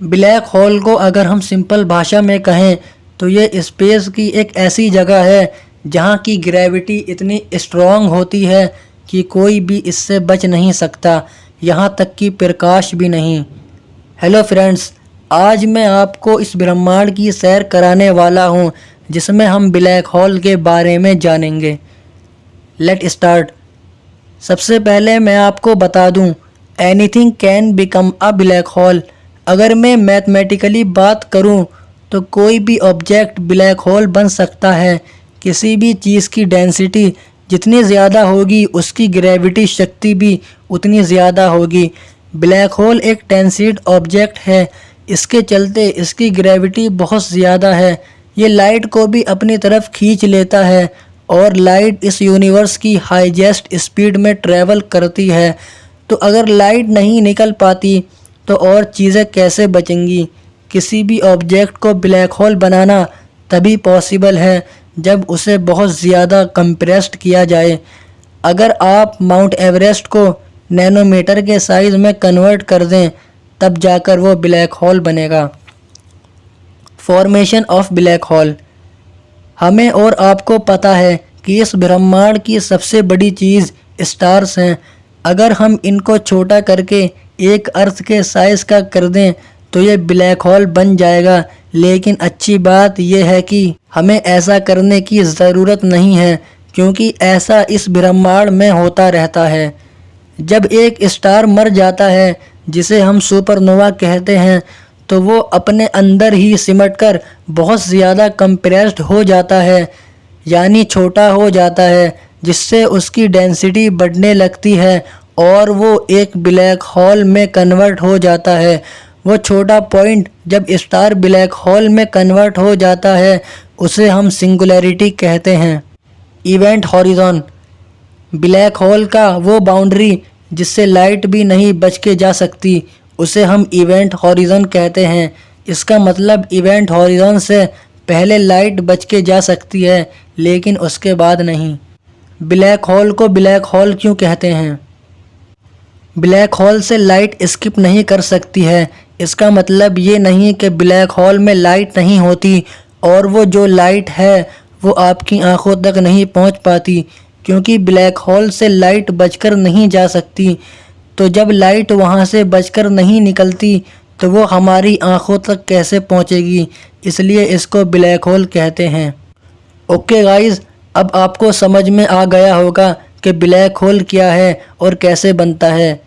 Black hole को अगर हम सिंपल भाषा में कहें तो ये स्पेस की एक ऐसी जगह है जहाँ की ग्रेविटी इतनी स्ट्रॉन्ग होती है कि कोई भी इससे बच नहीं सकता, यहाँ तक कि प्रकाश भी नहीं। हेलो फ्रेंड्स, आज मैं आपको इस ब्रह्मांड की सैर कराने वाला हूँ जिसमें हम ब्लैक होल के बारे में जानेंगे। Let start. सबसे पहले मैं आपको बता दूं, anything can become a black hole. अगर मैं मैथमेटिकली बात करूं तो कोई भी ऑब्जेक्ट ब्लैक होल बन सकता है। किसी भी चीज़ की डेंसिटी जितनी ज़्यादा होगी उसकी ग्रेविटी शक्ति भी उतनी ज़्यादा होगी। ब्लैक होल एक डेंसिड ऑब्जेक्ट है, इसके चलते इसकी ग्रेविटी बहुत ज़्यादा है। ये लाइट को भी अपनी तरफ खींच लेता है और लाइट इस यूनिवर्स की हाईएस्ट स्पीड में ट्रैवल करती है। तो अगर लाइट नहीं निकल पाती तो और चीज़ें कैसे बचेंगी। किसी भी ऑब्जेक्ट को ब्लैक होल बनाना तभी पॉसिबल है जब उसे बहुत ज़्यादा कंप्रेस्ड किया जाए। अगर आप माउंट एवरेस्ट को नैनोमीटर के साइज़ में कन्वर्ट कर दें तब जाकर वो ब्लैक होल बनेगा। Formation of black hole. हमें और आपको पता है कि इस ब्रह्मांड की सबसे बड़ी चीज़ स्टार्स हैं। अगर हम इनको छोटा करके एक अर्थ के साइज़ का कर दें तो ये ब्लैक होल बन जाएगा। लेकिन अच्छी बात यह है कि हमें ऐसा करने की ज़रूरत नहीं है, क्योंकि ऐसा इस ब्रह्मांड में होता रहता है। जब एक स्टार मर जाता है, जिसे हम सुपरनोवा कहते हैं, तो वो अपने अंदर ही सिमटकर बहुत ज़्यादा कंप्रेस्ड हो जाता है, यानी छोटा हो जाता है, जिससे उसकी डेंसिटी बढ़ने लगती है और वो एक ब्लैक होल में कन्वर्ट हो जाता है। वो छोटा पॉइंट जब स्टार ब्लैक होल में कन्वर्ट हो जाता है उसे हम सिंगुलैरिटी कहते हैं। Event horizon. ब्लैक होल का वो बाउंड्री जिससे लाइट भी नहीं बच के जा सकती उसे हम इवेंट हॉरिजॉन कहते हैं। इसका मतलब इवेंट हॉरिजॉन से पहले लाइट बच के जा सकती है लेकिन उसके बाद नहीं। ब्लैक होल को ब्लैक होल क्यों कहते हैं? ब्लैक होल से लाइट स्किप नहीं कर सकती है। इसका मतलब ये नहीं कि ब्लैक होल में लाइट नहीं होती और वो जो लाइट है वो आपकी आंखों तक नहीं पहुंच पाती, क्योंकि ब्लैक होल से लाइट बचकर नहीं जा सकती। तो जब लाइट वहां से बचकर नहीं निकलती तो वो हमारी आंखों तक कैसे पहुंचेगी, इसलिए इसको ब्लैक होल कहते हैं। ओके गाइस, अब आपको समझ में आ गया होगा कि ब्लैक होल क्या है और कैसे बनता है।